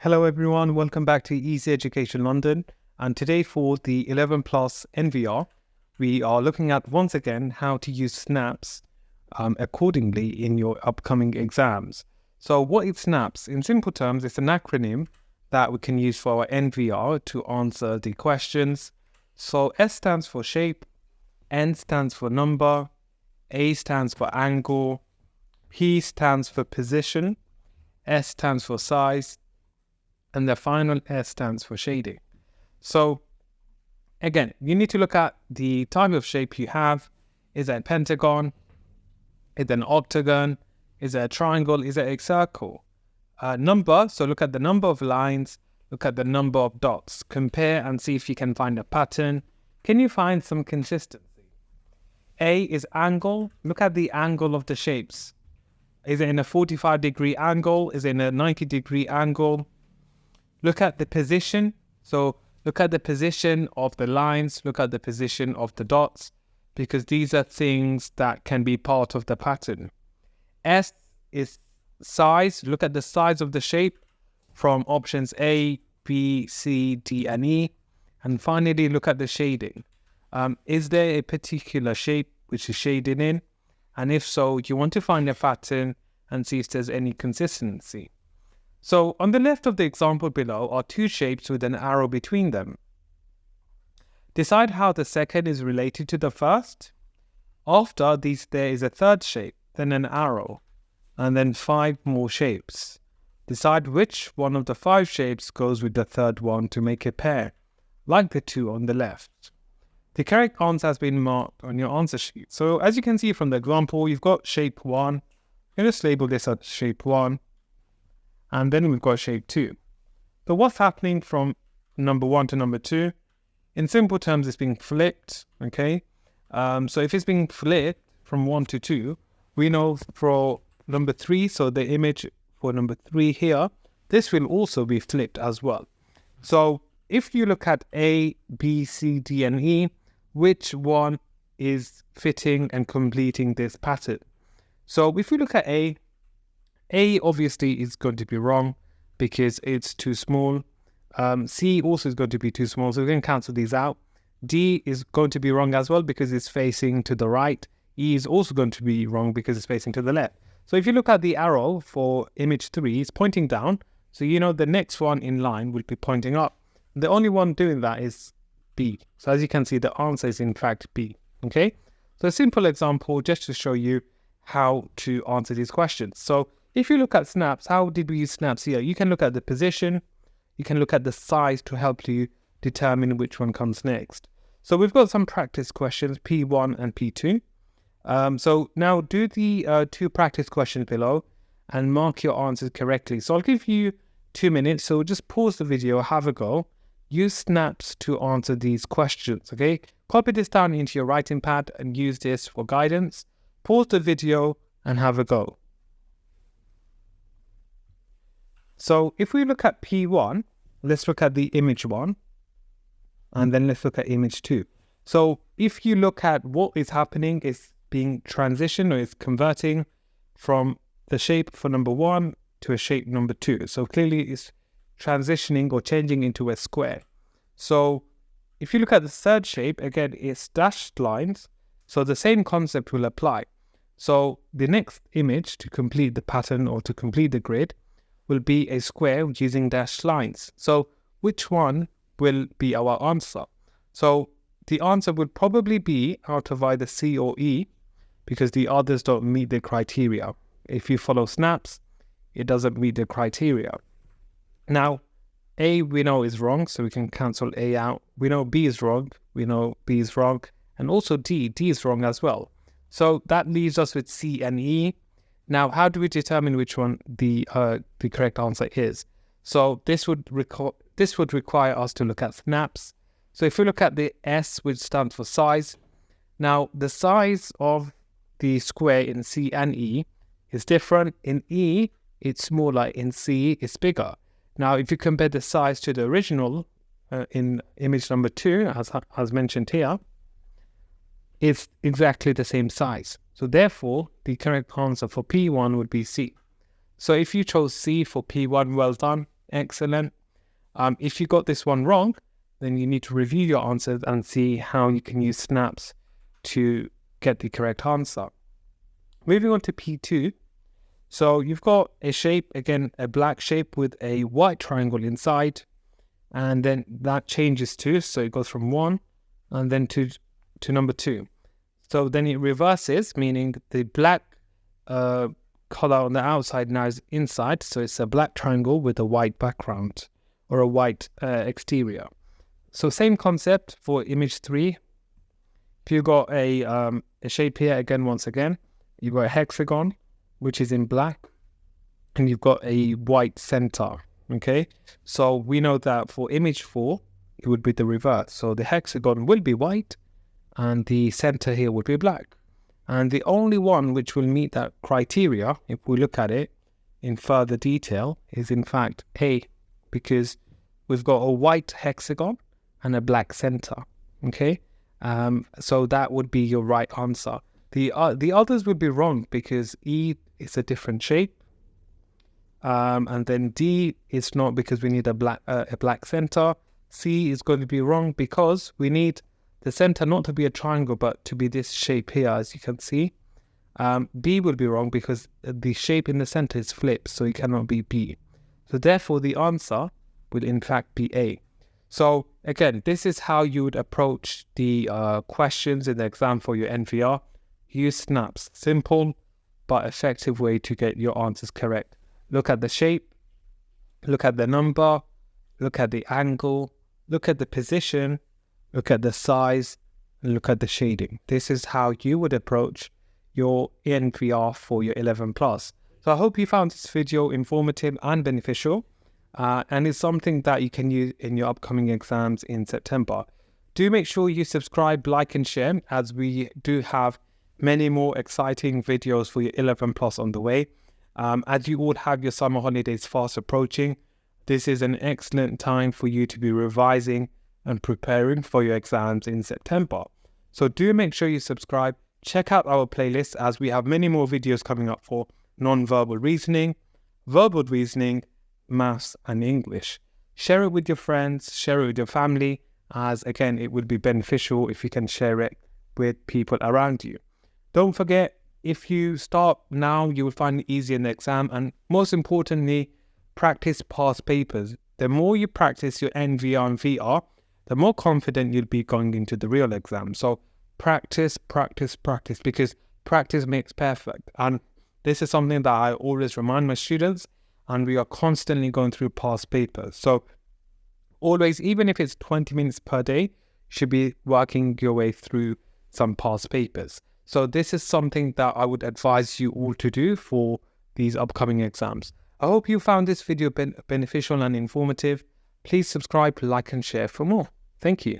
Hello everyone, welcome back to Easy Education London, and today for the 11 plus NVR, we are looking at once again how to use snaps accordingly in your upcoming exams. So what is snaps? In simple terms, it's an acronym that we can use for our NVR to answer the questions. So S stands for shape, N stands for number, A stands for angle, P stands for position, S stands for size, and the final S stands for shading. So again, you need to look at the type of shape you have. Is it a pentagon? Is it an octagon? Is it a triangle? Is it a circle? Number, so look at the number of lines, look at the number of dots, compare and see if you can find a pattern. Can you find some consistency? A is angle, look at the angle of the shapes. Is it in a 45-degree angle? Is it in a 90-degree angle? Look at the position. So look at the position of the lines, look at the position of the dots, because these are things that can be part of the pattern. S is size. Look at the size of the shape from options A, B, C, D, and E. And finally, look at the shading. Is there a particular shape which is shaded in? And if so, you want to find a pattern and see if there's any consistency. So on the left of the example below are two shapes with an arrow between them. Decide how the second is related to the first. After these, there is a third shape, then an arrow, and then 5 more shapes. Decide which one of the 5 shapes goes with the third one to make a pair, like the 2 on the left. The correct answer has been marked on your answer sheet. So as you can see from the example, you've got shape 1. I'm going to just label this as shape 1. And then we've got shape 2. So what's happening from number 1 to number 2? In simple terms, it's being flipped, okay? So if it's being flipped from 1 to 2, we know for number 3, so the image for number 3 here, this will also be flipped as well. So if you look at A, B, C, D, and E, which one is fitting and completing this pattern? So if we look at A obviously is going to be wrong because it's too small. C also is going to be too small, so we can cancel these out. D is going to be wrong as well because it's facing to the right. E is also going to be wrong because it's facing to the left. So if you look at the arrow for image 3, it's pointing down. So you know the next one in line will be pointing up. The only one doing that is B. So as you can see, the answer is in fact B. Okay. So a simple example just to show you how to answer these questions. So if you look at snaps, how did we use snaps here? You can look at the position, you can look at the size to help you determine which one comes next. So we've got some practice questions, P1 and P2. So now do the 2 practice questions below and mark your answers correctly. So I'll give you 2 minutes, so just pause the video, have a go. Use snaps to answer these questions, okay? Copy this down into your writing pad and use this for guidance. Pause the video and have a go. So if we look at P1, let's look at the image 1, and then let's look at image 2. So if you look at what is happening, it's being transitioned or it's converting from the shape for number 1 to a shape number 2. So clearly it's transitioning or changing into a square. So if you look at the third shape, again, it's dashed lines. So the same concept will apply. So the next image to complete the pattern or to complete the grid will be a square using dashed lines. So which one will be our answer? So the answer would probably be out of either C or E because the others don't meet the criteria. If you follow snaps, it doesn't meet the criteria. Now, A we know is wrong, so we can cancel A out. We know B is wrong, we know B is wrong, and also D is wrong as well. So that leaves us with C and E. Now, how do we determine which one the correct answer is? So this would require us to look at snaps. So if we look at the S, which stands for size, now the size of the square in C and E is different. In E, it's smaller. In C, it's bigger. Now, if you compare the size to the original in image number 2, as mentioned here, it's exactly the same size. So therefore, the correct answer for P1 would be C. So if you chose C for P1, well done. Excellent. If you got this one wrong, then you need to review your answers and see how you can use snaps to get the correct answer. Moving on to P2. So you've got a shape, again, a black shape with a white triangle inside, and then that changes to, so it goes from 1 and then to number 2. So then it reverses, meaning the black color on the outside now is inside, so it's a black triangle with a white background or a white exterior. So same concept for image 3. If you got a shape here, again, once again, you've got a hexagon, which is in black, and you've got a white center, okay? So we know that for image 4, it would be the reverse. So the hexagon will be white, and the center here would be black. And the only one which will meet that criteria, if we look at it in further detail, is in fact A, because we've got a white hexagon and a black center, okay? So that would be your right answer. The others would be wrong because E is a different shape, and then D is not because we need a black center. C is going to be wrong because we need the center not to be a triangle but to be this shape here, as you can see. B will be wrong because the shape in the center is flipped, so it cannot be B. So therefore the answer will in fact be A. So again, this is how you would approach the questions in the exam for your NVR. Use snaps. Simple but effective way to get your answers correct. Look at the shape, look at the number, look at the angle, look at the position, look at the size, and look at the shading. This is how you would approach your NVR for your 11 plus. So I hope you found this video informative and beneficial, and it's something that you can use in your upcoming exams in September. Do make sure you subscribe, like, and share, as we do have many more exciting videos for your 11 plus on the way. As you all have your summer holidays fast approaching, this is an excellent time for you to be revising and preparing for your exams in September. So do make sure you subscribe. Check out our playlist, as we have many more videos coming up for non-verbal reasoning, verbal reasoning, maths, and English. Share it with your friends, share it with your family, as again, it would be beneficial if you can share it with people around you. Don't forget, if you start now, you will find it easier in the exam, and most importantly, practice past papers. The more you practice your NVR and VR, the more confident you'll be going into the real exam. So practice, practice, practice, because practice makes perfect. And this is something that I always remind my students, and we are constantly going through past papers. So always, even if it's 20 minutes per day, you should be working your way through some past papers. So this is something that I would advise you all to do for these upcoming exams. I hope you found this video beneficial and informative. Please subscribe, like, and share for more. Thank you.